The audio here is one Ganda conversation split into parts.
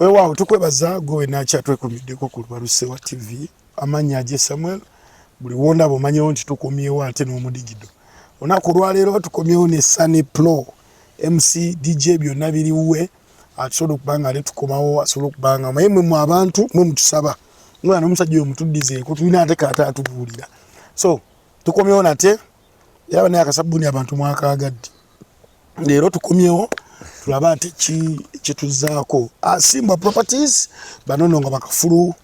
Wewe tukwebaza gowe nacha twekomiddeko ku Balusewa TV amanya aje Samuel buli wonda bomanyewo nti tukomyewo ate n'omudigido onaku lwaleero tukomyewo ne Sunny Pro MC DJ byonna biriwe asobola okubanga ale tukomawo asobola okubanga mayemwe mu abantu mwe mutusaba mwana omusajja omutuddizeeko tulina ate kata atubuulira so tukomyewo nate yaba naye akasabuni abantu mwakaagadde leero tukomyewo tulaba ate kituzaako Simba Properties banono nga bakafulu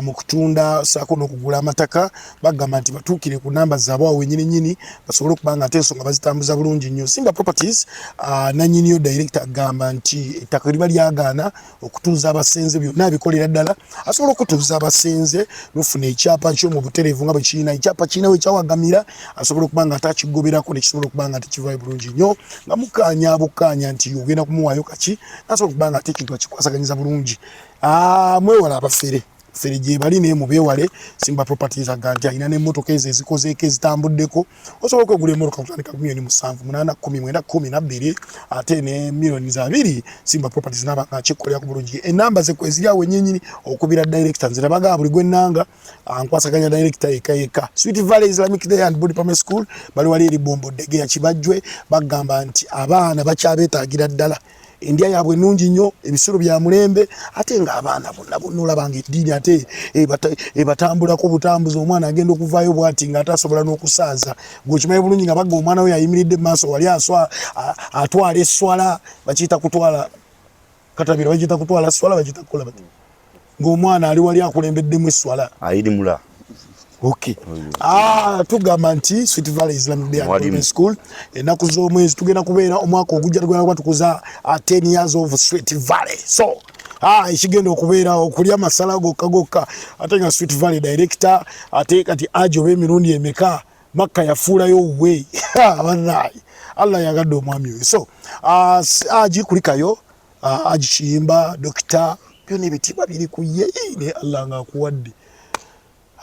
mu kutunda saako n'okugula amataka bagamba nti batuukire ku namba zaabwe awo wennyini basobole okubanga ate ensonga bazitambuza bulungi nnyo. Simba Properties nannyiniyo director agamba nti ettaka liba lyagaana okutuuza abasenze byonna abikolera ddala asobola okutuuza abasenze n'ofuna ekyapa kyo mu butereevu nga bwe kirina ekyapa kirinawo ekyawagamira asobola okubanga ate akigoberako nekisobola okubanga ate kivaayo bulungi nnyo nga mukaanya bukaanya nti ogenda kumuwaayo kaki nasobola okubanga ate ekintu akikwasaganyiza bulungi mwewala abafere feri gye bali naye mubeewale. Simba Properties aganti alina n'emmotoka ezo ezikozeeko ezitambuddeko osobola okugula emmotoka kutandika milioni 7 8 10 12 ate ne milioni 2 Simba Properties naba akikolera ku bulungi enamba ze kweziri awo nnyinyi okubira director nzira baga buli gwennanga nkwasaganya director eka Sweet Valley Islamic Day and Body Primary School bali wali eri bombo dege ya Kibajjwe bagamba nti abaana bakyabeetaagira ddala India yabwe nungi nnyo ebisiro bya mulembe ate nga abaana bonna olabanga eddiini ate batambulako butambuzi omwana agenda okuvaayo bwati nga atasobola n'okusaaza gwekimaye bulungi nga bagga omwana we yayimiridde mu maaso wali atwala eswala bakiyita kutwala katabira bakiyita kutwala swala bakiyita kukola bati ng'omwana ali wali akulembeddemu eswala ayirimula. Okay. Tugamba nti Sweet Valley Islamic Day and Body School enaku z'omwezi tugenda kubeera omwaka ogujja tugenda kuba tukuza 10 years of Sweet Valley. So ekigenda okubeera okulya masala gokka ate nga Sweet Valley director ate kati ajo b'emirundi emeka Makka yafuulayo we banayi Allah yagadde omwami we. So aji kulikayo aji Kiyimba Dr. byonna ebitiibwa biri ku ye ne Allah ng'akuwadde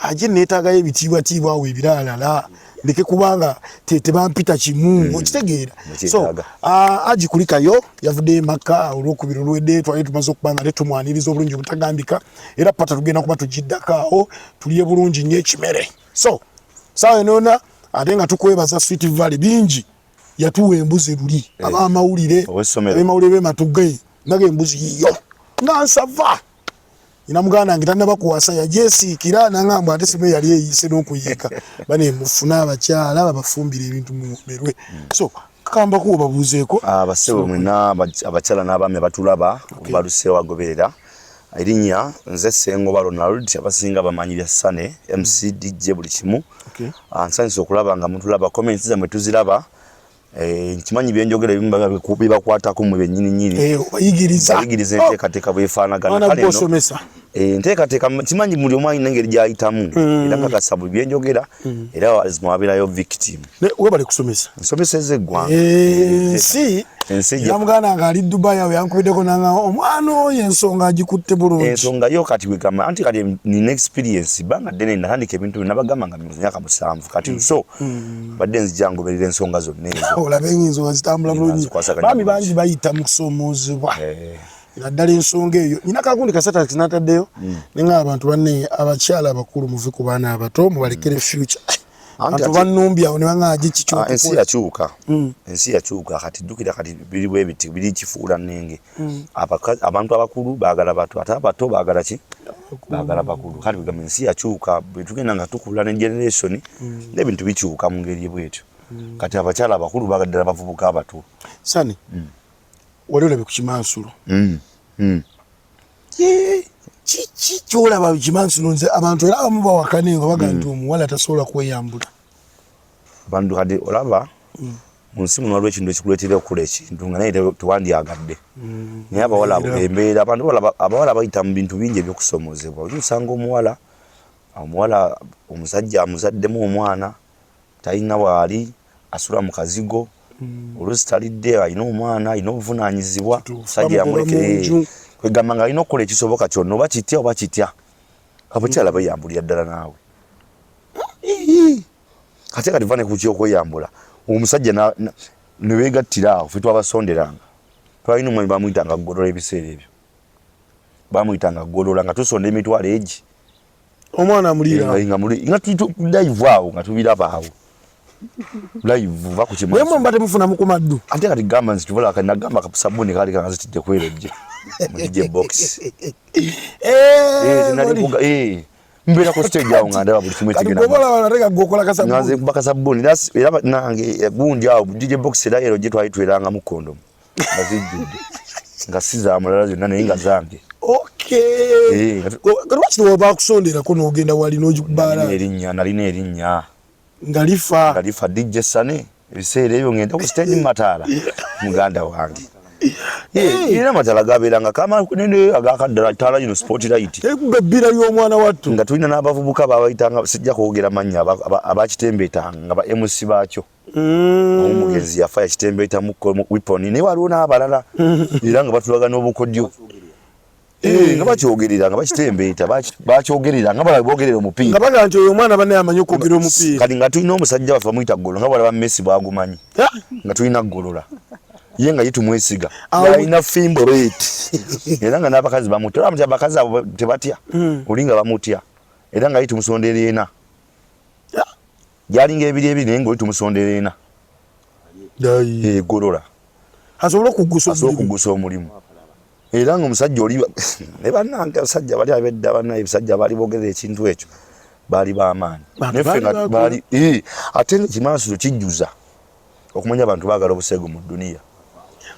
aje neetaaga ebitiibwa awo ebiralala ndeke kubanga tebampita kimu okitegeera. So agikulikayo yavudde Makka olwokubiri olwedde twali tumaze okubanga tetumwaniriza obulungi obutagambika era pata tugenda kuba tugiddakaawo tulye bulungi nnyo ekimere. So saawa enoona ate nga tukwebaza Sweet Valley bingi yatuwa embuzi luli abamawulire abemawulire bematuge naga embuzi yiyo nga nsava ina muganda nange tannaba kuwasa yajesiikira nangamba ate sime yali eyise n'okuyiika bane mufuna abakyala babafumbira ebintu mu merwe. So kamba kuba babuzeeko abasebo mwena abakyala n'abaami abatulaba Balusewa agoberera erinnya nze Sengoba Ronald abasinga bamanyirya Sane MC DJ buli kimu nsanyusa okulaba nga mutulaba comments zammwe tuziraba nkimanyi byenjogera ebimu bibakwatako mu bennyini bayigiriza enteekateeka bwefaanagana kale enteekateeka kimanyi buli omu alina engeri gy'ayitamu era nkakasa buli byenjogera era lazima wabeerayo victim webale kusomesa nsomeseza eggwanga ensi yamuganda nga ali Dubai awo yankubiddeko nanga omwana oyo ensonga agikutte bulungi ensonga yo kati wegamba anti kati nina experience banga ddene natandika ebintu nabagamba nga myaka 7 kati so badde nzija ngoberera ensonga zonna ezo olabe ensonga zitambula bulungi baami bangi bayita mu kusomoozebwa naddala ensonga eyo nina kagundi kasata kinataddeyo nenga abantu banne abakyala abakulu muve ku baana abato mubalekere future abantu bannumbya ne bangaje kikyuka ensi yakyuka kati ddukira kati biri bwebiti biri kifuula nnenge abantu abakulu baagala bato ate abato baagala ki baagala bakulu kati bigamba ensi yakyuka bwe tugenda nga tukula ne generation n'ebintu bikyuka mu ngeri bwetyo kati abakyala abakulu baagaddala bavubuka abato. Sani wali olabe ku Kimansulo kyolaba Kimansulo nze abantu era abamu bawakane nga baga nti omuwala tasobola kweyambula abantu kati olaba mu nsi muno waliwo ekintu ekikuleetera okukola ekintu nga naye tewandyagadde naye abawala embeera abantu abawala bayita mu bintu bingi ebyokusomoozebwa oyo osanga omuwala omusajja amuzaddemu omwana talina waali asula mu kazigo oluusi talidde alina omwana alina obuvunaanyizibwa musajja yamulekere kwegamba nga alina okukola ekisoboka kyonna oba kitya oba kitya abakyala beyambulira ddala naawe ate kati vane kuki okweyambula omusajja ne beegattira awo ffe twabasonderanga twalina omwami bamuyitanga kugolola ebiseera ebyo bamuyitanga Golola nga tusonda emitwalo egi omwana amulira nga tuito live awo nga tubiraba awo live bakukima wewe mbate mufuna mukumaddu ate kati gamba nzituvala kana gamba kapusabuni kali kana zitide kwereje muje box nalivuga mbera ko stage awo nga ndaba buli kimwe kigenda ngobola wanateka gokola kasabuni ngaze kubaka sabuni era nange gundi awo DJ box era ero je twayitweranga mu condom bazijjude nga siza amulala zonna naye nga zange okay kati waba kusondera ko nogenda wali nojubala nalina erinnya ngalifa DJ Sane ebiseera ebyo ngenda ku stage Matala muganda wange era Matala gabeeranga kama nene agakaddala Tala ino sport light ekubira y'omwana wattu nga tulina n'abavubuka babayitanga sijja kwogera mannya abakitembeeta nga ba MC baakyo omugezi yafa yakitembeeta mu weapon ne waliwo n'abalala era nga batulaga n'obukodyo nga bakyogerera nga bakitembeeta bakyogerera nga bala bogerera omupiira nga baga nti oyo omwana banne amanyi okwogera omupiira kati nga tulina omusajja waffe muyita Golola nga balaba Messi bwagumanyi nga tulina Golola ye nga yitumwesiga alina fimbo rate era nga n'abakazi bamutya oramutya abakazi abo tebatya olinga bamutya era nga yitumusondera ena gyalinga ebiri naye nga oyitumusondera ena Golola asobola okugusa omulimu era nga omusajja oli ne bannange abasajja bali abedda bannaye ebisajja bali bogerera ekintu ekyo bali b'amaanyi neffe nga bali ate ng'ekimansiro kijjuza okumanya abantu baagala obusego mu dduniya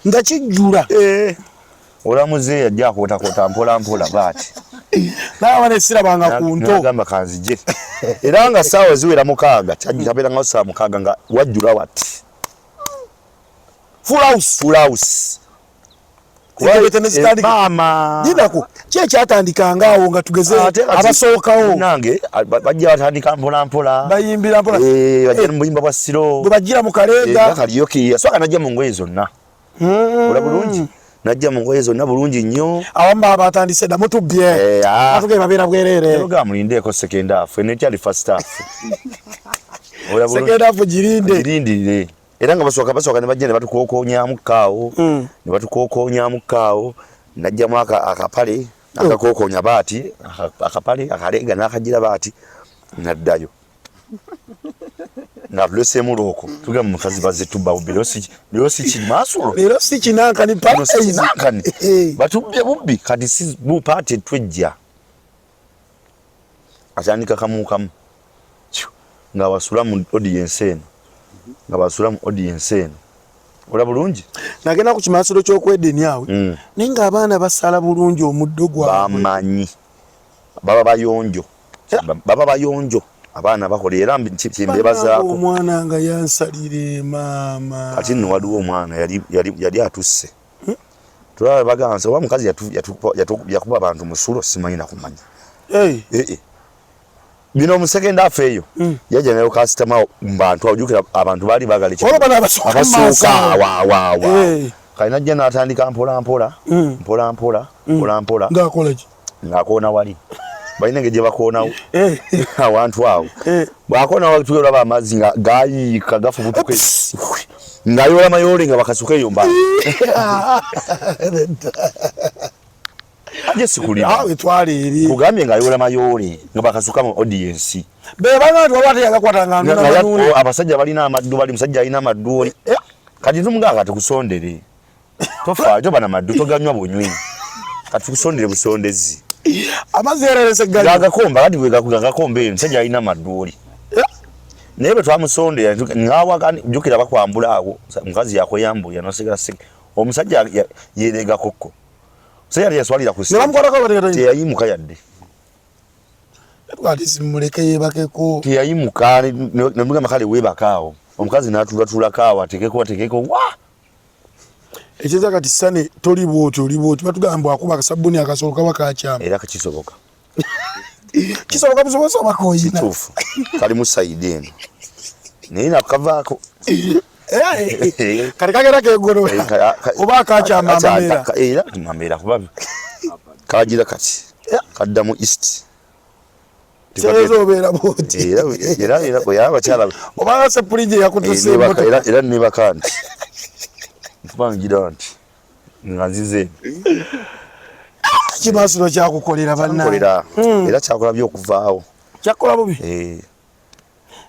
nga kijjula olamuze yajja akootakoota mpola baati naaba nesirabanga ku nto nagamba kanzije era nga ssaawa ziwera 6 kyabeerangawo ssaawa 6 nga wajjula wati full house mama dinako kye kyatandikanga awo nga tugeze abasookawo nange bajja batandika mpola bayimbira mpola bajja muyimba bwa siro bajira mu kalenga kaliyoki soka najja mu ngoye zonna ola bulungi najja mu ngoye zonna bulungi nnyo awamba abatandise da mutubye atuge babira bwerere eroga mulindeko second half ene kyali first half ola bulungi second half girindire era nga basooka ne bajja ne batukookoonya mu kaawo najja mu akapale akakookoonya baati akapale akalega n'akagira baati naddayo nga tulesemu looko tugamba mukazi bazze tubbawo lero si kimaasulo lero si kinankani paainankani batubbye bubbi kati si bupaati twejja atandika kamukamu nga basula mu audience eno ola bulungi nagenda ku kimansiro ky'okwedeni awe naye nga abaana basala bulungi omuddo gwabwe bamanyi baba bayonjo abaana bakola era kimbebazaako omwana nga yansalire maama kati nno waliwo omwana yali atusse tulaba baganza oba mukazi yakuba abantu musulo simanyi nakumanya bino omusegenda afe eyo yajja nayo kasitama mbantu awujukira abantu baali bagala abasooka waawa kali najja n'atandika mpola ng'akoona wali balina engeri gye bakoonawo awantu awo bw'akoona wali tulaba amazzi nga gayiika gafubutuka ng'ayoola mayoole nga bakasuka eyo mba aje sikuli awe twali eri kugambye ng'ayoola mayoole nga bakasuka mu audience bebanga twabate yagakwatanga nuna abasajja balina amaddu bali musajja alina amaddu oli kati tumuganga tukusondere tofa jo bana maddu toganywa bunywi kati tukusondere busondezi amazererese gagakomba kati bwe gagakombe musajja alina amaddu oli naye bwe twamusondera ng'awagani jukira bakwambula awo mukazi yakweyambuya nosigala omusajja yerega kokko musajja yali yaswalira ku teyayimuka yadde simuleke yebakeko teyayimuka nemugamba kale weebakaawo omukazi n'atulatulakaawo atekeko wa ekiza kati sane toli bwoti oli bwoti batugamba akuba akasabuni akasoboka bakakyama era kisoboka kisoboka busobosa bakoyina kituufu kali mu sayidi eno naye nakavaako kati kagera kegolola oba akakyama amameera era mameera kuba kagira kati kadda mu east tezobeera bwoti era bwe yaba bakyala oba sepulije yakutuse era nebaka nti nkubangira nti nga nzize Kimasiro kyakukolera banna. Era kyakola byokuvaawo. Kyakola bubi.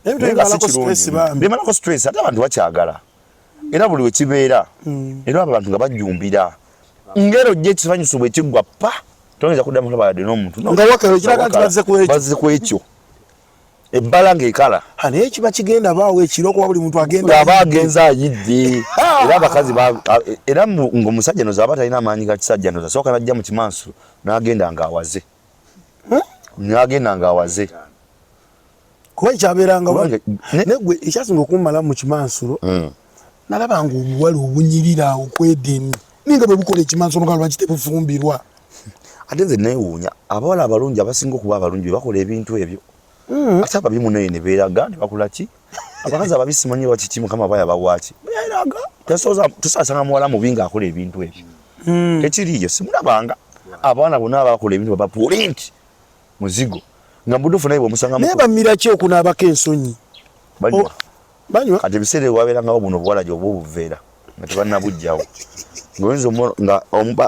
Ebintu stress bambi. Bimalako stress ate abantu bakyagala. Era buli we kibeera. Era abantu nga bajjumbira. Ngero je kisanyuso bwe kigwa pa. Toneza kuddamu kulaba n'omuntu. Nga wakero kiraga nti bazze ku ekyo. Ebbala ng'ekala. Naye kiba kigenda baawo ekiro kuba buli muntu agenda. Abagenza ayidde. Era abakazi era ng'omusajja noza aba talina amaanyi ga kisajja noza sooka najja mu Kimansuro n'agenda ng'awaze. N'agenda ng'awaze. Kuba ekyabeeranga negwe ekyasinga okummala mu Kimansuro nalaba ng'obuwala obunyirira okwedeni ninga bwe bukola Ekimansuro nga lwaki tebufumbirwa. Ate nze neewuunya abawala abalungi abasinga okuba abalungi bakola ebintu ebyo. Ate ababimu naye ne beeraga ne bakola ki? Abakazi ababisi manyi bakiki Mukama baya bawaaki. Beeraga. Tusasanga muwala mubi ng'akola ebintu ebyo. Tekiriyo simulabanga. Abaana bonna abakola ebintu babapulinti muzigo. Nga mbudufu naye bw'omusanga mu. Naye bamira ki okunaabako ensonyi? Banywa. Kati ebiseera ewabeerangawo buno obuwala gy'oba obuveera nga tebannabujjawo. Nga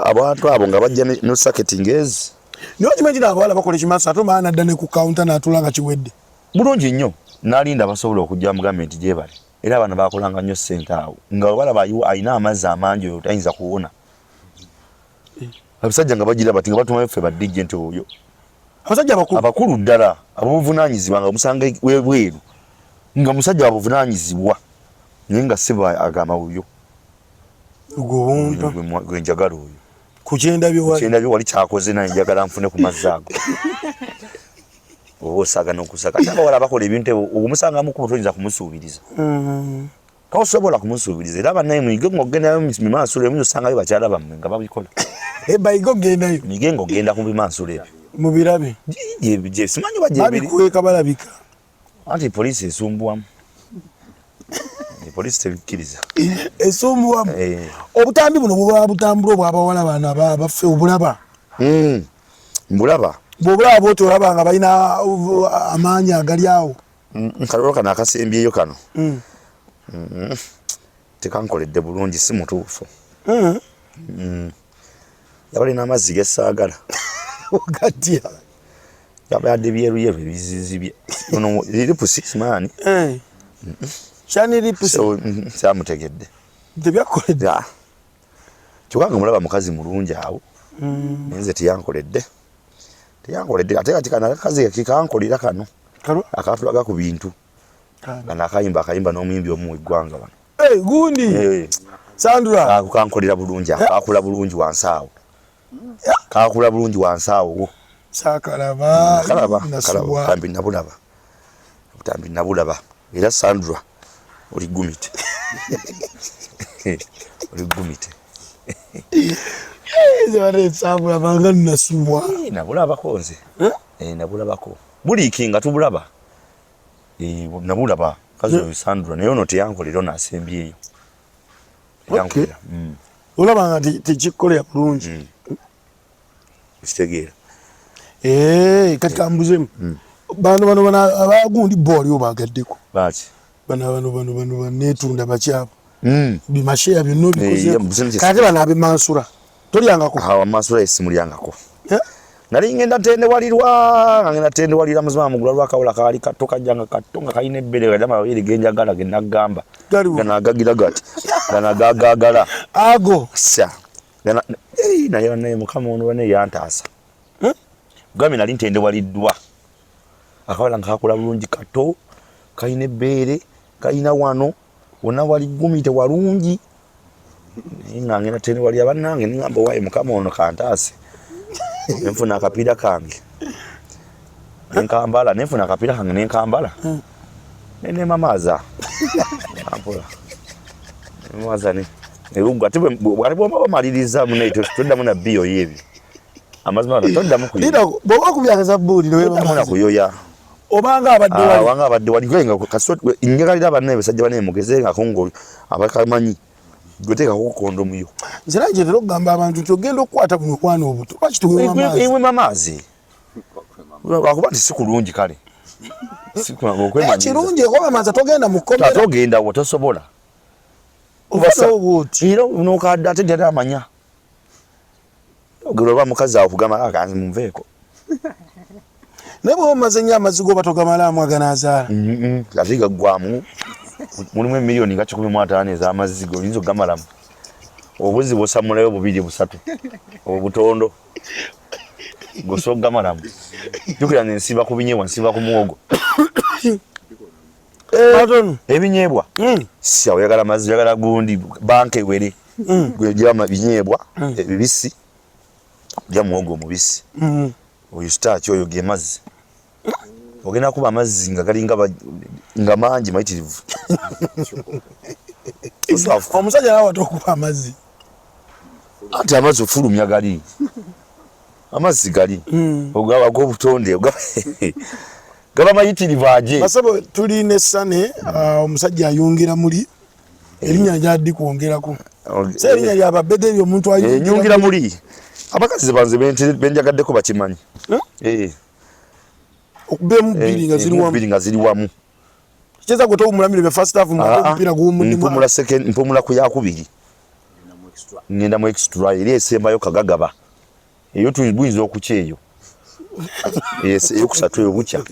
abantu abo nga bajja ne sacketing ezi. Niyo kimanyi abawala bakola Ekimansuro ate omwana adda ne ku counter n'atula nga kiwedde. Bulungi nnyo. N'alinda basobola okujja mu gavumenti gyebale. Era abaana bakolanga nnyo ssente awo. Nga balaba ayina amazzi amangi oyo tayinza kuwona. Abasajja nga bagira bati nga batuma ffe badijje nti oyo. Abasajja abakulu ddala ababuvunaanyizibwa nga musanga webweru. Nga musajja wabuvunaanyizibwa. Naye nga seba agamba oyo. Gwe njagala oyo. Kukyenda byo wali kyakoze naye njagala nfune ku mazzi ago. Osaga n'okusaka. Ate abawala bakola ebintu ebyo omusanga mukubo toyinza kumusuubiriza. Tosobola kumusuubiriza. Era bannaye mwige ng'ogendayo mu Bimansuro ebyo osangayo bakyala bammwe nga babikola. Bayiga ogendayo. Mwige ng'ogenda ku Bimansuro ebyo. Mubirabe. Je simanyi bajje ebiri. Babikuweka balabika. Anti poliisi esumbuwamu. Poliisi tebikkiriza. Esumbuwamu. Obutambi buno buba butambula obw'abawala bano abaffe obulaba. Mbulaba. Bw'obulaba bw'oti olaba nga balina amaanyi agali awo. Kalolo kano akasembyeyo kano. Tekankoledde bulungi si mutuufu. Yabalina amazzi gesaagala. Ogatya. Yabayadde byeruyeru ebizizi bye. Ono liripusi simaani. Shani lipusi. Samutegedde. Tebyakoledde. Kyokka mulaba mukazi mulungi awo. Nze teyankoledde. Ate kati kana akazi kikankolera kano. Akatulaga ku bintu. Kana akayimba n'omuyimbi omu eggwanga wano. Gundi. Sandra. Akukankolera bulungi, akakula bulungi wansi awo. Sakalaba. Kalaba. Butambi nabulaba. Era Sandra oli gumite. Zare sabula banga nasubwa. Nabulabako nze. Nabulabako. Bulikinga tubulaba. Nabulaba. Kazi oyo Sandra naye ono teyankolera n'asembyeyo. Teyankolera. Olaba nga tekikola bulungi. Kitegeera. Kati kambuzemu. Bano abagundi boli obagaddeko. Baki. Bano netunda bakyabo. Bimasheya byonna bikoze. Kati bano abimansura. Tolyangako. Hawa mansura esimulyangako. Nali ngenda tende walira muzima mugula lwakawula kali kato kajjanga kato nga kayina ebbere gadama babiri genjagala genagamba. Gana agagira gati. Gana gagagala. Ago. Sya. Gana naye Mukama ono bane yantaasa. Gami nali ntende waliddwa. Akawala nkakula bulungi kato kayina ebbere kayina wano wonna wali gumite walungi. Nga ngenda tende wali abannange ngamba wayi Mukama ono kantaase. Nenfuna akapiira kange. Nenkambala nenfuna akapiira kange nenkambala. Nene mamaza. Ampola. Mamaza ne. Erugwa tibe bwali bamaliriza munne todda muna bio yebi. Amazima todda muku. Lida bwo kubyakaza buli no weba muna kuyoya. Obanga abadde wali. Wanga abadde wali kwenga kasot inyagalira banne besajja bane mugezenga kongo abakamanyi. Goteka ko kondomu yo. Nzira je tero gamba abantu togenda okwata kuno kwana obuto. Lwaki tuwe mamazi? Ewe mamazi. Wakuba sikulungi kale. Sikulungi okwemanyiza. Kirungi ko amaza togenda mukomera. Togenda wotosobola. Ubasa obuti. Iro unokadda tedda amanya. ogero mukazi akugama akanzi mumveeko nebo mazenya amazigo batogamalamu aganazaala aviga gwamu mulimu miliyoni nga 15 ez'amazigo yinzo gamalamu obuzi bosamulayo bubiri busatu obutondo gosogamalamu jukira nsiba kubinyeebwa nsiba ku muwogo ebinyebwa si oyagala mazzi oyagala gundi banka ewere gwejama binyeebwa ebibisi bya muwogo mubisi oyo starch oyo ge mazzi ogenda kuba amazzi nga galinga nga mangi mayitirivu omusajja nawe atokuba amazzi ate amazzi ofulumya gali amazzi gali ogaba g'obutonde gaba mayitirivu aje basabo tuli ne Sane omusajja ayungira muli erinnya lyaddi kwongerako se erinnya lya babede ebyo omuntu ayungira muli abakazi banze benjagaddeko bakimanyi okubemu bbiri nga ziri wamu kicheza kutoka umulamire be first half mpira gumu mpumula second mpumula ku yakubiri ngenda mu extra ile esembayo kagagaba eyo tuyibunza okukyeyo yes eyo kusatu eyo bucha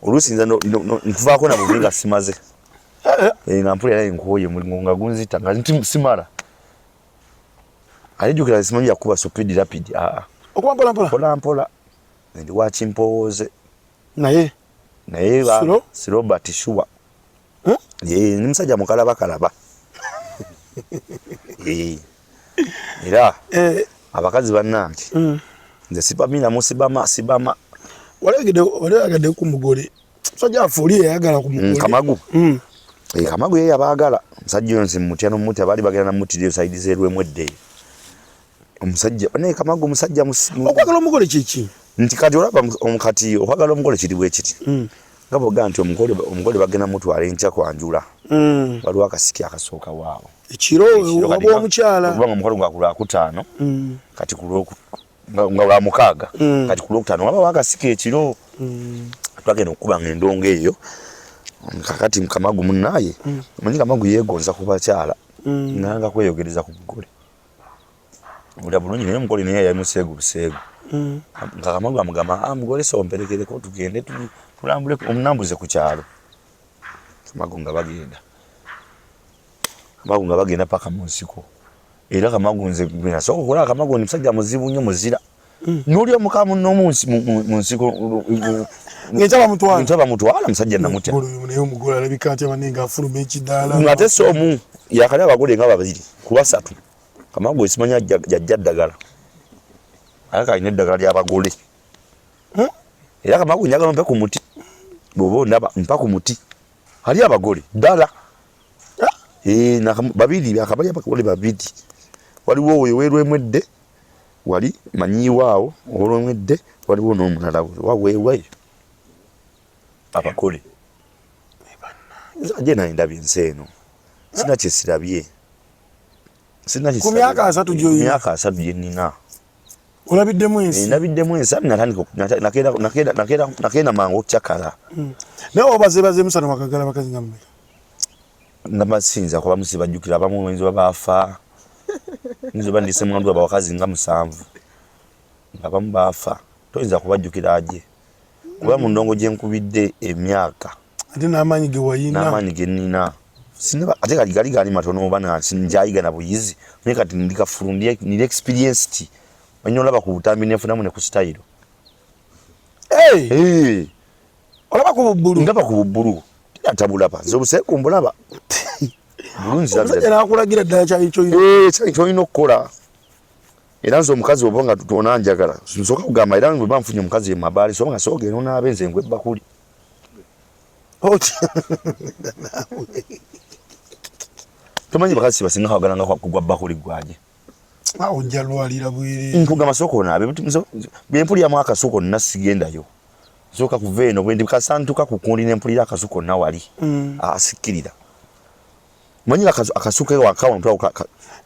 olusinza nkuvaako na bubinga simaze nga mpula naye nkoye mulingo nga gunzita nga nti simara alijukira simanyi yakuba speed rapid okuba mpola ndi wachimpoze naye si Robert Shua ni msajja mukalaba era abakazi bannange nze sibamina musibama walegede ku mugole musajja afuuliye yayagala ku mugole Kamagu Kamagu yeye abagala musajja yonse mutya n'omuti abali bagenda na muti lyo side zerwemu edde omusajja ne Kamagu musajja okwagala omugole kiki nti kati olaba omukati okwagala omugole kiri bwe kiti ngabo ganti omugole bagenda mutwala enkya kwanjula waliwo akasiki akasooka waawo ekiro wabo omukyala kubanga omukolo gwakula kutaano kati kulo nga wa mukaaga kati kulo kutaano waba wakasiki ekiro twagenda okuba ng'endongo eyo kakati Kamagu munnaye manyi Kamagu yeegonza ku bakyala nanga kweyogereza ku mugole ula bulungi naye omugole naye yamuseegu buseegu nga Kamagu amugamba mugole somperekereko tugende tulambule omunambuze ku kyalo Kamagu nga bagenda paka mu nsiko era Kamagu nze gwina soko kola Kamagu ni musajja muzibu nnyo muzira nuli omukamu n'omunsi mu nsiko ng'etaba mutwala musajja namutya naye omugole alabika atya banenga afuluma ekidaala ng'ate somu yakali abagole nga babiri ku basatu Kamagu esimanya jajja ddagala alaka alina eddagala ly'abagole era Kamagu njagala mpe ku muti bw'oba ondaba mpa ku muti ali abagole ddala babiri akabali abagole babiri waliwo oyo weerwemwedde wali manyiwaawo olwemwedde waliwo n'omulala waweewayo abagole nzajje naye ndabye ensi eno sina kye sirabye ku myaka 3 gy'oyina myaka 3 gye nnina olabiddemu ensi nabiddemu ensi nakenda mangu okukyakala naye obazeebaze musana wakagala bakazi nga mmeka nga basinza kuba musibajjukira abamu wenzi babaafa nzo bandise mwandu abakazi nga 7 nga bamu baafa toyinza kubajjukira aje kuba mu ndongo gye nkubidde emyaka ate n'amaanyi ge wayina n'amaanyi ge nnina sinaba ate gali matono oba njayiga na buyizi naye kati ndikafulumye nile experienced banyo olaba ku butambi nefunamu ne ku style olaba ku bubbulu ndaba ku bubbulu tabulaba nze obuseeku mbulaba bulungi omusajja n'akulagira ddala kyolina okukola era nze omukazi oba nga tonanjagala nsooka kugamba era bwe banfunye omukazi emabaali soba nga soogenda onaabe nze nkwe bakuli tomanyi bakazi basinga kwagalanga kugwa bakuli gwaje ojja lwalira bwere nkugamba sooka onaabe bwempuliramu akasuko nna sigendayo soka kuveeno bwendi kasantuka kukundi nempulira akasuko na wali asikirira manyi akasuka wakawa mtu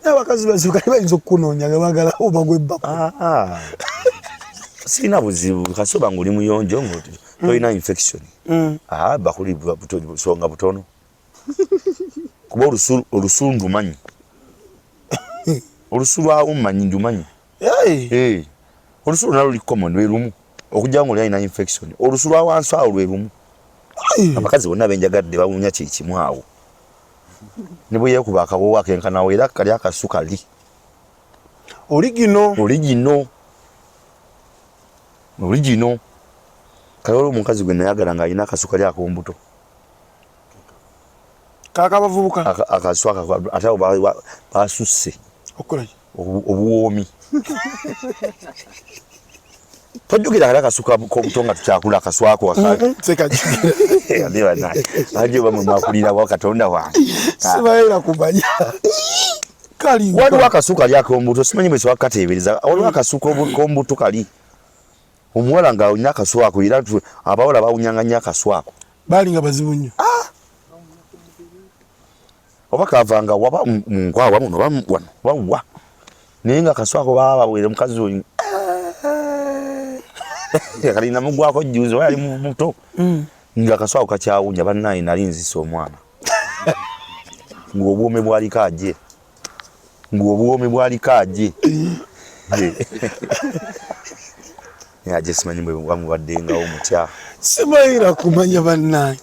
n'abakazi bazuka bayinza okukunoonya nga bagala oba gwebba sina buzibu kasoba nguli muyonjo ngoti toyina infection bakuli songa butono kuba olusundu manyi olusulu awo manyi ndumanyi Olususu nalwo common lwe lumu okujja ngo lina infection olususu lwa wansi awo lwe lumu abakazi bonna benjagadde bawunya kikimu awo nibo yekuba akawo akenkana era kali akasukali original kayolo omukazi gwe nayagala nga alina akasukali akombuto kakabavubuka akaswaka ate basusse okola obuwomi tojjugira kali akasuka kobutonga tukyakula akaswako aje bamwe mwakulira wa katonda wange sibaera kumanya kali waliwo akasuka lyakombuto simanyi bwe swakateebereza waliwo akasuka kombuto kali omuwala nga alina akaswako era abawala bawunyanganya akaswako balinga bazibu nnyo oba kavanga waba mungwawa muno wano bawa naye nga akaswako baba bawere mukazi oyo kalina mugwako juzi wali muto nga akaswako kakyawunya bannaye nali nzisa omwana ng'obwome bwaliko ajje yaje simanyi bwe bamubaddengawo mutya simayira kumanya bannaye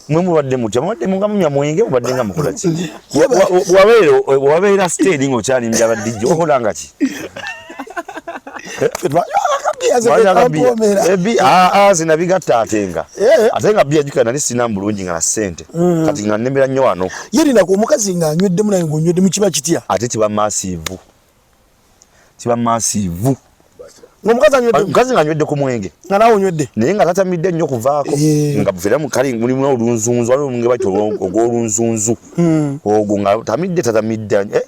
mwe mubadde mutya mubadde mungamunya mwenge mubadde nga mukola ki wabeera steady ng'okyali mbyabadijjo okolanga ki zinabigatta ate nga bya jukana nali sina bulungi nga na ssente kati nga nnembera nnyo wano yerinaku omukazi nga anyweddemu naye ng'onywedde mu kiba kitya ate kiba maasiivu omukazi nga anywedde ku mwenge nga nawe onywedde naye nga tatamidde nnyo kuvaako nga buferamu kale mulimu olunzunzu waliwo omwenge bati ogw'olunzunzu ogwo nga tatamidde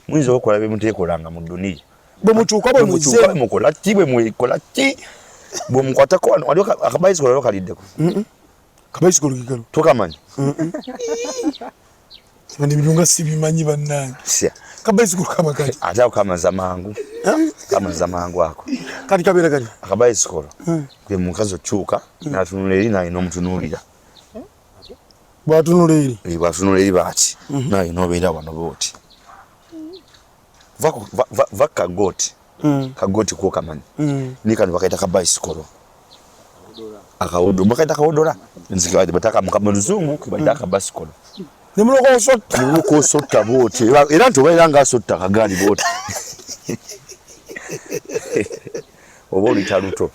muyinza okukola bemuteekolanga mu dduniya bwe mukyuka bwe mukola ki bwe mukwatako wano waliwo akabayisikolo waliwo kaliddeko kabayisikolo kikalo tokamanyi bano ebirunga sibimanyi bannange kabayisikolo kaba kati ate ako kamaza mangu ako kati kabeera kati akabayisikolo gwe mukazi okyuka natunula eri naye n'omutunuulira bwatunula eri baki naye n'obeera wano booti va kagoti kuo kamanyi ni kano bakaita kabayisikolo akawodola bakaita kawodola nzikibadde bataka mukamuzungu kibaita kabayisikolo nimuloko osotta booti era nti obaera nga asotta kagaali booti oba olita luto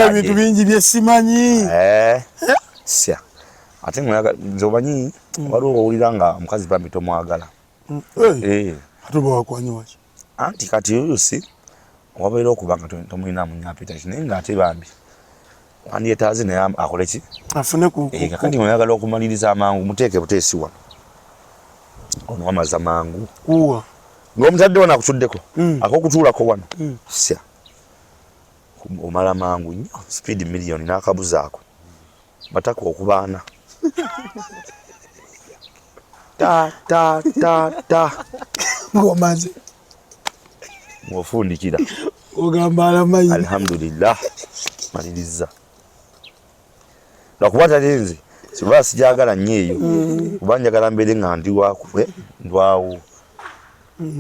ebintu bingi byesimanyi sya ate nze omanyi waliwo owulira nga omukazi bambi tomwagala ate oba wakwanya waki anti kati oluusi wabeera okuba nga tomulinamu nyappetite naye nga ate bambi wandyetaaze naye akole ki afune kakati oyagala okumaliriza amangu muteeke buteesi wano ono wamaza mangu ng'omutadde wano akutuddeko ak'okutuulako wano sya omala mangu nnyo speed million n'akabuzaako bataka okubaana ta ng'omaze ng'ofundikira ogamba alamanyi alhamdulillah maliriza lwakuba tate nze siba sijagala nnyo eyo kuba njagala mbeere nga ndwawo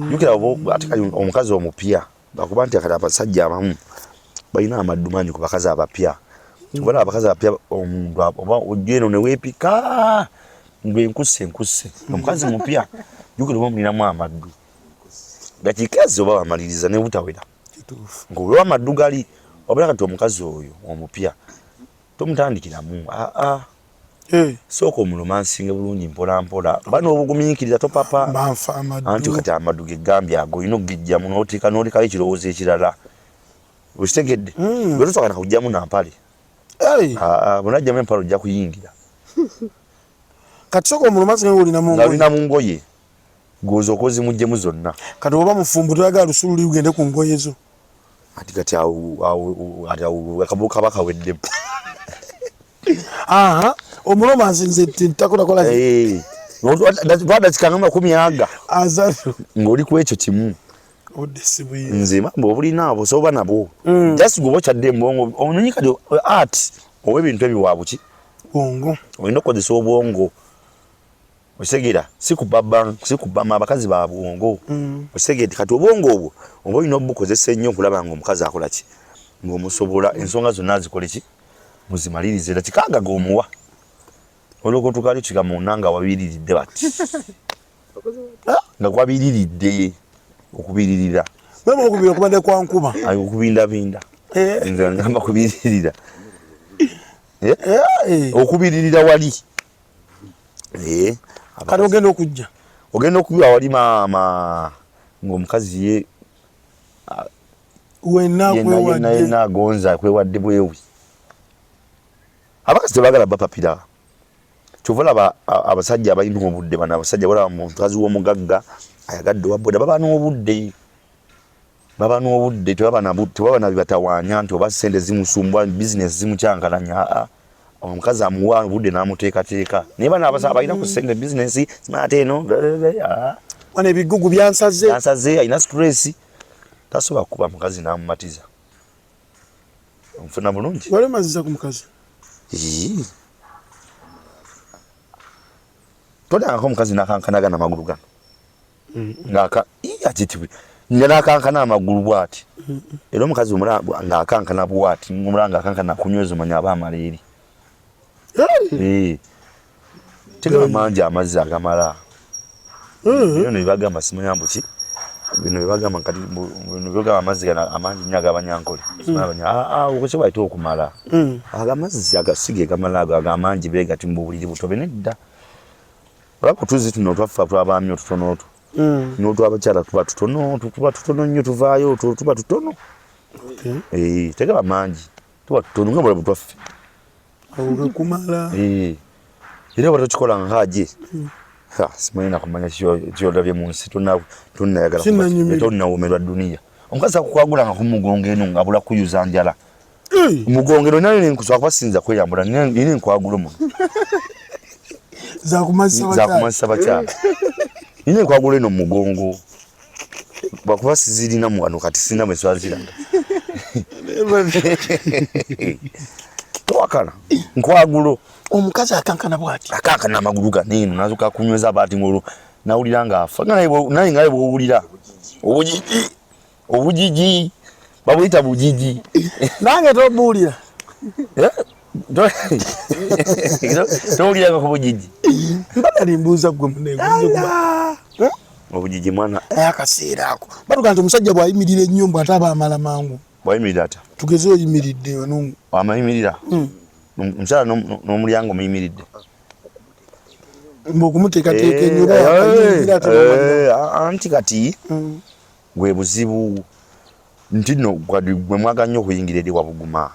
jukira ate kali omukazi omupya lwakuba nti akati abasajja abamu balina amaddu mangi ku bakazi abapya kubala abakazi abapya omuntu oba ojja eno ne weepika ngwenkusse omukazi mupya jukira oba mulinamu amaddu dakikazi oba bamaliriza ne butawera ng'olwa amaddu gali obera kati omukazi oyo omupya tomutandikiramu sooka omuromansinge bulungi mpolampola bano obugumiikiriza topapa anti kati amaddu gegambye ago olina okugijjamu n'oteeka n'olekayo ekirowoozo ekirala okitegedde bwe tosokana kujjamu nampale bwonajjamu empale ojja kuyingira kati sooka omuromansinge olina mu ngoye goza okozimuggyemu zonna kati oba mufumbo toyagala lusululi lugende ku ngoye zo ati kati awo kaba kaweddemu omuromansi nze ntakolakola twadakikanga 10 azatu ng'oli ku ekyo kimu nze mambo obulina abo soba nabo just gwe bokyadde embongo omanyi kati art oba ebintu ebiwaabuki bwongo olina okukozesa obwongo Osegera sikubama abakazi ba bwongo osegera kati obwongo obwo obo ino bukozese nnyo kulaba ngo omukazi akola ki ng'omusobola ensonga zonna zikole ki muzimalirize ati kanga gomuwa oloko tukali kika munanga wabiriridde bati nga kwabiriridde okubiririra memo okubira kubande kwa nkuba ayo okubinda binda nze ngamba kubiririra okubiririra wali kati ogenda okujja wali maama ng'omukazi ye wenna agonza kwewadde bwewi abakazi tebagala bapapira kyova olaba abasajja abalina obudde bano abasajja balaba mukazi w'omugagga ayagadde owaboda baba n'obudde tebaba na bibatawaanya nti oba ssente zimusumbwa bizinesi zimukyankalanya omukazi amuwa obudde n'amuteekateeka naye bano abasajja balina ku ssente bizinesi ate eno wana ebigugu byansaze alina stress tasobola kuba mukazi n'amumatiza omufuna bulungi wale maziza ku mukazi todangako omukazi n'akankanaga n'amagulu gano n'akankana amagulu bw'ati era omukazi ng'akankana bw'ati omulanga akankana kunyweza omanya aba amaleeri tegaba mangi amazzi agamala bino nebagamba simanya mbuki bino bebagamba kati bino bebagamba amazzi gano amangi nnyo ag'abanyankole okyo baita okumala amazzi agasiga gamala ago agamangi beegati mu buliri butobe nedda olaba otuzi tuno twaffe tw'abaami otutono otwo n'otwabakyala tuba tutono nnyo tuvaayo tuba tutono tegaba mangi tuba tutono nga bulabu twaffe kumala era bwe tukikola nga haje simanyi nakumanya kyolabye mu nsi tonnayagala tonnawomerwa dduniya omukazi akukwagula nga kumugongo eno ng'abula kuyuza njala omugongero nayo nenkusobola kubasinza kweyambula nina enkwagula muno zakumazisa bakyala nina enkwagula eno mumugongo bakuba sizirinamu wano kati sirina bwe swaziranga towakana nkwagulo omukazi akankana bwati akankana amagulu ganeno nazuka kunyweza bati ngolo nawulira nga afa naye ngaye bwowulira obujiji babuyita bujiji nange tobuulira towulira nga ku bujiji mbadali mbuuza gwe munengo obujiji mwana akaseera ako batuga nti omusajja bw'ayimirira ennyumba ate aba amala mangu bw'ayimirira ata tugeze oyimiridde wano amayimirira omukyala n'omulyango muyimiridde okumuteekateeka ennyumba anti kati gwe buzibu nti nno gwe mwaga nnyo okuyingira eri wabuguma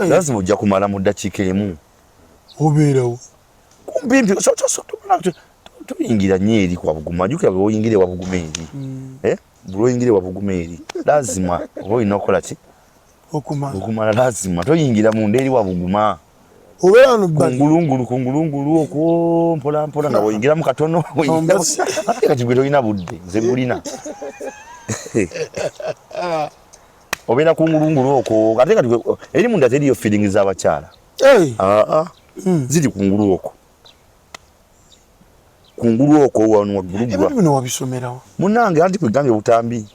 lazima ojja kumala mu ddakiika emu obeerawo kumpimpi toyingira nnyo eri wabuguma jjukira bwe oyingire wabuguma eri buli oyingire wabuguma eri lazima oba olina okukola ki okumala lazima toyingira munda eri wabuguma kungulungulu okwo mpola mpola nga oyingiramu katono kati gwe tolina budde nze bulina obeera kungulungulu okwo ate kati eri munda teriyo feeling z'abakyala ziri kungulu okwo wano waggulugwa bino wabisomerawo munange anti kwegambye butambi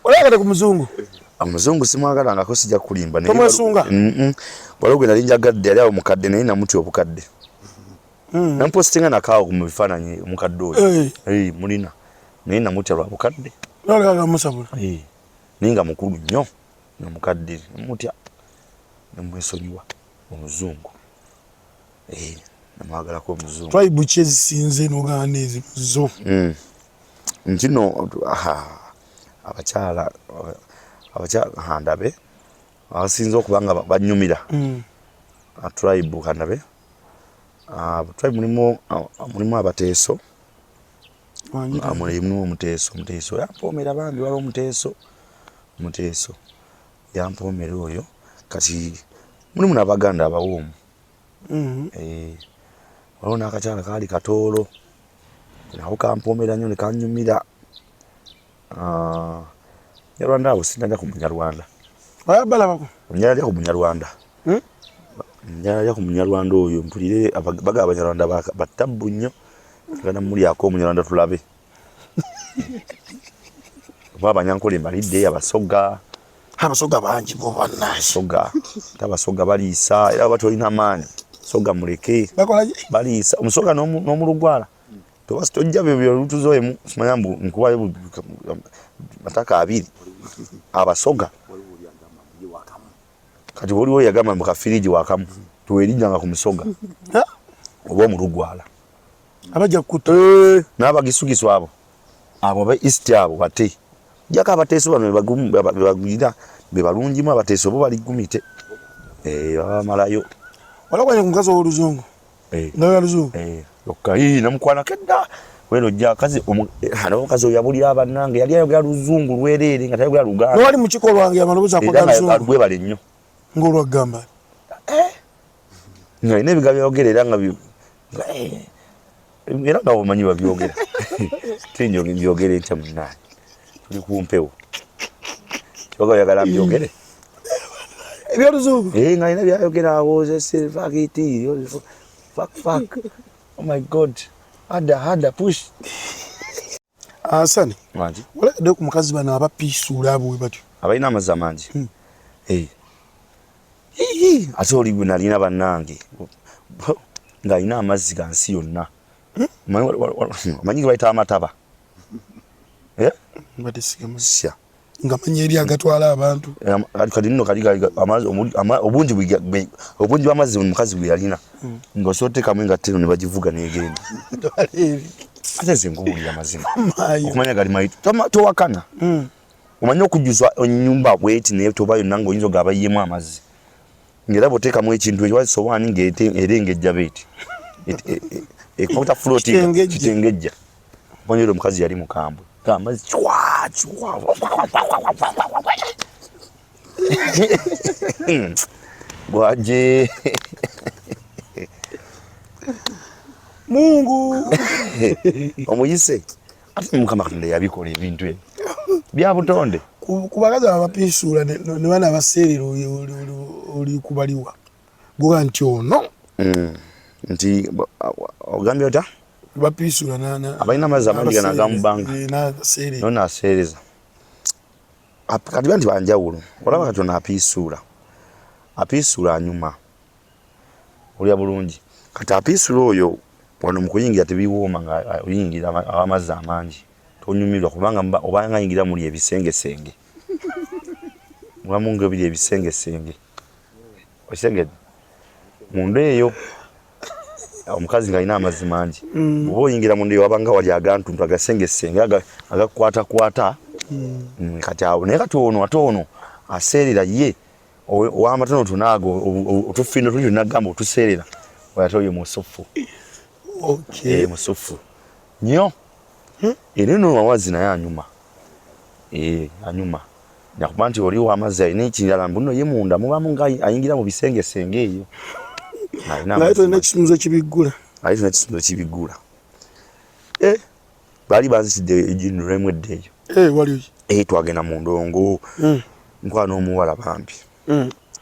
olagala ku muzungu omuzungu simwagalangako sijja kulimba tomwesunga waliwo gwe nali njagadde yali awo mukadde naye namuti obukadde nampositinga nakaawo mu bifaananyi omukadde oyo mulina naye namuti lwa bukadde musabula naye nga mukulu nnyo nomukadde namutya nemwesonyiwa omuzungu namwagalako omuzungu tribe ki ezisinze n'oganda ezi zo nkino abakyala handabe abasinze okuba nga banyumira tribe handabe tribe mulimu abateeso mulimu omuteeso yampoomera bambi waliwo omuteeso yampoomera oyo kati mulimu n'abaganda abawoomu waliwo n'akakyala kaali katoolo nako kampoomera nnyo ne kanyumira Nyarwanda abo sinajja ku Munyarwanda. Ayabalabako. Nyarwanda ku Munyarwanda. njala ku munyarwanda oyo mpulire baga abanyarwanda batabbu nnyo kana muri ako munyarwanda tulabe baba nyankole malidde abasoga bangi bo bannashi soga tabasoga balisa era batolina amaanyi soga muleke bakolaje balisa omusoga n'omulugwala tojja byo lutuzoemu simanyambu nkubayo mataka abiri abasoga kati waliwo yagamba mu kafiriji wakamu tuwerinjanga ku musoga oba omulugwala abajja kuta n'abagisugiso abo ba east abo bate jaka abateeso bano bagumira bebalungimu abateeso bo bali gumite bamalayo walakwanya ku mukazi w'oluzungu nawe yaluzungu yokka namukwana kedda weno jja kazi omukazi oyo yabulira abannange yali ayogera luzungu lwerere nga tayogera luganda nowali mu kiko lwange amalobozi akwagala luzungu gwebale nnyo ng'olwagamba nga ina ebiga byogera era nga era nga omanyi babyogera tinjo byogere ntya munnaani tuli kumpewo kibaga oyagala mbyogere ebyoluzungu nga ina byayogera awo fakiti fak oh my god hada push asani manji wala ku mukazi bano abapiisuula abo we batyo abalina amazzi amangi ate oli gwe nalina bannange ng'alina amazzi ga nsi yonna omanyi ge bayita amataba sya nga manyi eri agatwala abantu kati nno obungi bw'amazzi omukazi bwe yalina ng'osootekamu engattero ne bagivuga n'egenda ate nze nkubuulira amazima okumanya gali mayitu towakana omanyi okujjuza ennyumba bweti naye toba yonna ng'oyinza ogabayiyemu amazzi ng'era bw'oteekamu ekintu ekyo sowaani ng'erengejja beeti ekota floati kitengejja omanyi omukazi yali mukambwe amazzi bwaje Mungu omuyise ate Mukama Katonda yabikola ebintu ebyo bya butonde kubagaza abapiisuula ne bana abaseerera oli kubaliwa gwa nti ono nti ogambye ota bapiisuula abalina amazzi amangi ganagamubbanga nona aseereza kati banti banjawulo olaba Katonda apiisuula anyuma olya bulungi kati apiisuula oyo wano mu kuyingira tebiwooma nga oyingira amazzi amangi tonyumirwa kubanga obanga yingira muli ebisengesenge mwamunga bili ebisengesenge osengedde munda eyo omukazi nga alina amazzi mangi oba oyingira munda eyo wabanga wali agantuntu agasengesenge agakwatakwata kati awo naye kati ono ate ono aseerera ye ow'amatono tunaago otufiino tuli tunagamba otuseerera oyate oyo musufu musufu nnyo era no amazzi naye anyuma anyuma nakuba nti oli w'amazzi alina ekirala mbuno ye munda mubamu nga ayingira mu bisengesenge eyo naye tolina ekitundu ekibiggula baali banzitidde ejjiniro emu edda eyo twagenda mu ndongo nkwana omuwala bambi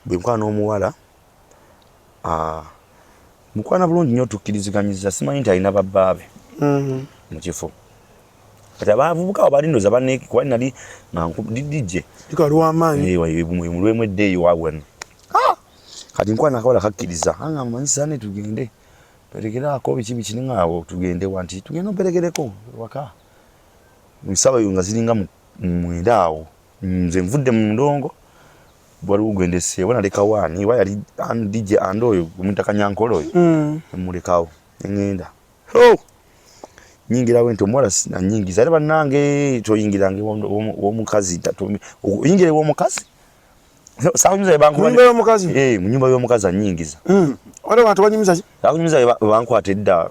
bwe nkwana omuwala mukwana bulungi nnyo tukkiriziganyiza simanyi nti alina babbaabe mu kifo kati abavubuka abalindoza banneeki kuba nali didije mulwemu edda eyo wawena kati nkwana akawala kakkiriza anga manyisane tugende perekeraako biki bikiningaawo tugende wanti tugende omperekereko waka musaba yo nga ziringa mwenda awo nze nvudde mu ndongo waliwo gwendese wanaleka wani wa yali dije ando oyo omutakanyankolo oyo mulekawo ngenda nyingira wento mwala na nyingi zale banange toyingirange w'omukazi oyingire w'omukazi sawa nyuza banku munyumba y'omukazi munyumba y'omukazi anyingiza wale watu banyumiza sawa nyuza banku atedda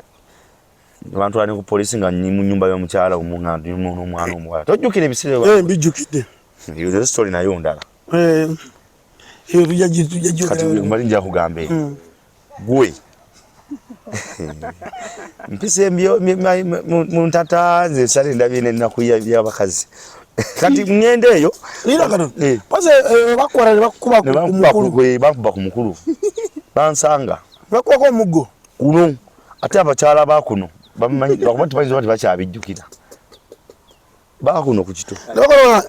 abantu bali ku police nga mu nyumba y'omukyala omungandi n'omwana omwala tojjukire bisire mbijjukidde iyo story nayo ndala iyo tujja kati mbali nja kugambe gwe mpise mbyo mu ntata ze sale ndabine nakuya byabakazi kati ngende eyo lira kano paze bakwara bakuba ku mukulu bansanga bakuba ko mugo kuno ate abakyala bakuno bamanyi bakumati bayizo bati bakyabijjukira bakuno ku kito lokolo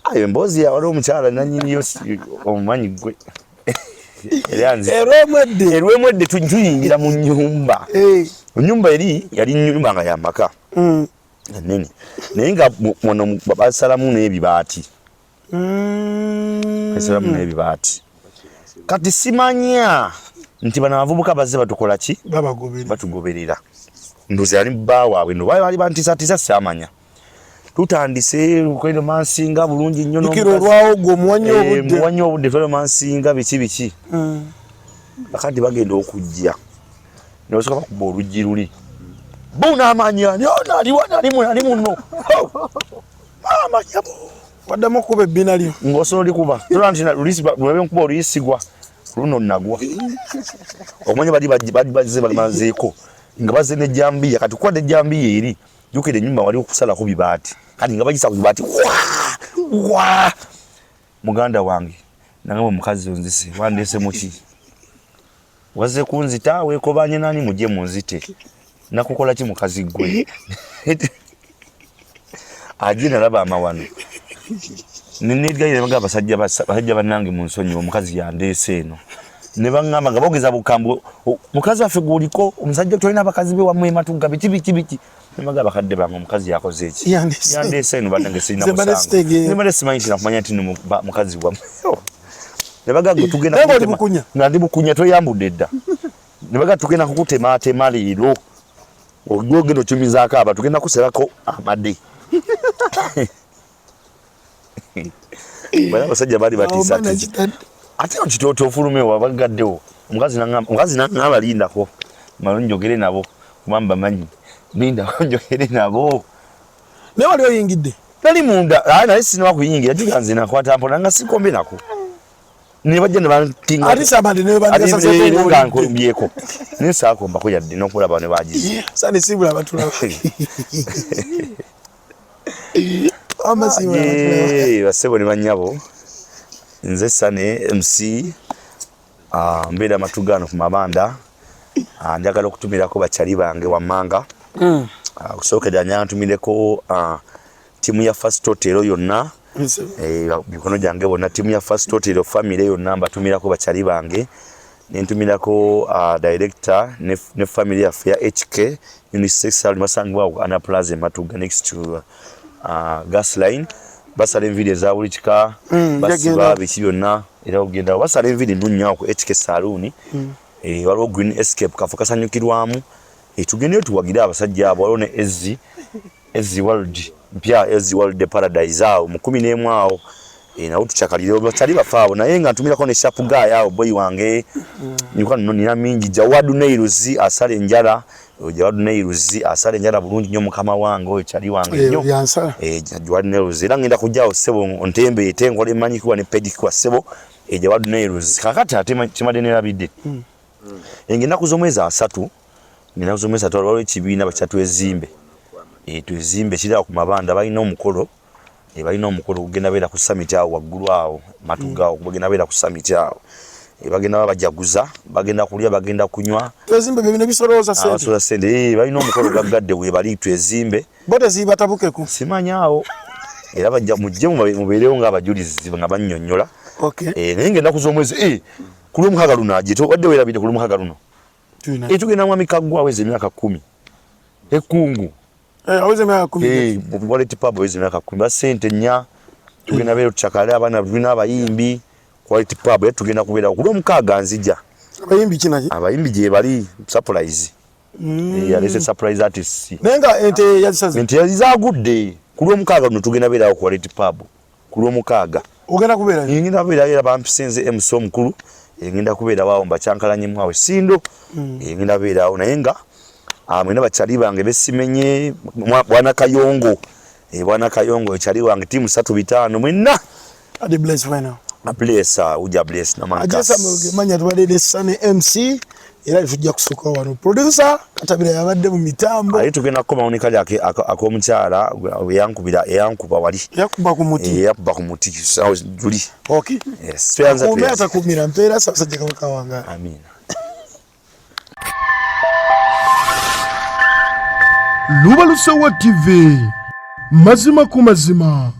ayo mbozi ya wali omukyala nanyini yosi omumanyi gwe erwemwedde tuyingira mu nyumba nyumba eri yali nyumba nga yamaka nene naye nga muno basalamu n'ebibaati basalamu n'ebibaati kati simanya nti bano abavubuka bazze batukola ki batugoberera ndozi yali bba waabwe no bali bantiisatiisa samanya tutandise kweno mansinga bulungi nnyo n'okiro olwawo gwe muwanyi obudde kweno mansinga biki bakati bagenda okujja n'osooka bakuba oluggi luli bunaamanya ali muno amanya waddamu okuba ebbina lyo ng'osobola likuba tola nti lwebe nkuba oluyisigwa luno nagwa okumanya bali bazze bamazeeko nga bazze n'ejjambiya kati kuba n'ejjambiya eri jukira ennyumba wali okusalako bibaati kati nga bagisa ku bibaati muganda wange nange mukazi onzise wandeese muki wazze kunzita weekobanye nani mujje munzite nakukola ki mukazi gwe aje nalaba amawano nenegayire basajja bannange mu nsonyi omukazi yandeese eno ne baŋŋamba nga boogeza bukambo mukazi waffe guliko omusajja tolina abakazi be wammwe ematuga biki ne bagamba bakadde bange omukazi yakoze eki yandeese eno bannange sirina musango simanyi nti nakumanya nti mukazi wammwe ne bagamba tugenda nga ndi bukunya toyambudde dda ne bagamba tugenda kukutematema leero ogenda okyumizaako aba tugenda kuserako amade bala basajja bali batiisa ate okitooto ofulumewo abagaddewo omukazi naŋŋamba lindako malo njogere nabo kubamba manyi lindako njogere nabo naye wali oyingidde nali munda naye sinaba kuyingira juga nze nakwata mpona nga sikombe nako ne bajja ne bantinga nkombyeko naye saakombako yadde n'okulaba ne bagize sani sibula batulaba basebo ne bannyabo nze Sane MC mbeera amatugano ku mabanda njagala okutumirako bakyali bange wammanga okusookerera ntumireko tiimu ya First Hotel yonna mikono gyange bonna tiimu ya First Hotel family yonna mbatumirako bakyali bange nentumirako director ne family yaffe ya HK Unisexual masangibwa ana plaza matuga next to gas line basala envidio eza buli kika basiba biki byonna era ogenda basala envidio nnunnya ku HK Saloon waliwo Green Escape kafu kasanyukirwamu tugendeyo tuwagire abasajja abo waliwo ne Ezi World mpya Ezi World Paradise awo mu 11 awo nawo tuchakalire bakyali bafaabo naye nga ntumirako ne shapu guy awo boy wange nyuka nno nina mingi Jawadu Nairuzi asale njala Jawadu Nairuzi asale njala bulungi nnyo mukama wange oyo kyali wange nnyo Jawadu Nairuzi era ngenda kujjawo sebo ontembe etengo lemanyi kuba ne pedicure sebo Jawadu Nairuzi kakati ate kimade nerabidde ngenda kuzomweza 3 ngenda kuzomweza 3 waliwo ekibiina bakyatu ezimbe twezimbe kiri ku mabanda balina omukolo balina omukolo kugenda beera ku summit awo waggulu awo matuga awo bagenda beera ku summit awo bagenda bajaguza bagenda kulya bagenda kunywa twezimbe bino bisolooza sente balina omukolo gaggadde we bali twezimbe bote zibatabukeko simanya awo era bajja mujje mubeerewo ng'abajulizi nga bannyonnyola naye ngenda kuz'omwezi ku lw'omukaaga luno aje wadde weerabidde ku lw'omukaaga luno tugenda mwami Kaggwa aweza emyaka 10 ekkungu aweze emyaka 10 Quality Pub aweze emyaka 10 basente nnya tugenda beera tukyakale abaana tulina abayimbi Quality Pub tugenda kubeera ku lw'omukaaga nzija abayimbi kinaki abayimbi gye bali surprise yalese surprise artist nenga ente yazagudde ku lw'omukaaga luno tugenda beerawo Quality Pub ku lw'omukaaga ogenda kubeera ngenda kubeera era bampisenze MC omukulu ngenda kubeera wawo mbacyankalanye mwawe sindo ngenda beerawo naye nga mwena bakyali bange besimenye bwana Kayongo ekyali wange tiimu 3-5 mwenna adi bless final bless uja bless na mankas ajasa manya tubalele Sane MC era tujja kusuka wano producer Katabira yabadde mu mitambo ali tugenda koma onika yake akomukyala yankuba wali yakuba ku muti yakuba ku muti sawa juli okay yes tuanze tu meta kumira mpera sasa je kama kawanga amina Lubalusewa TV mazima ku mazima.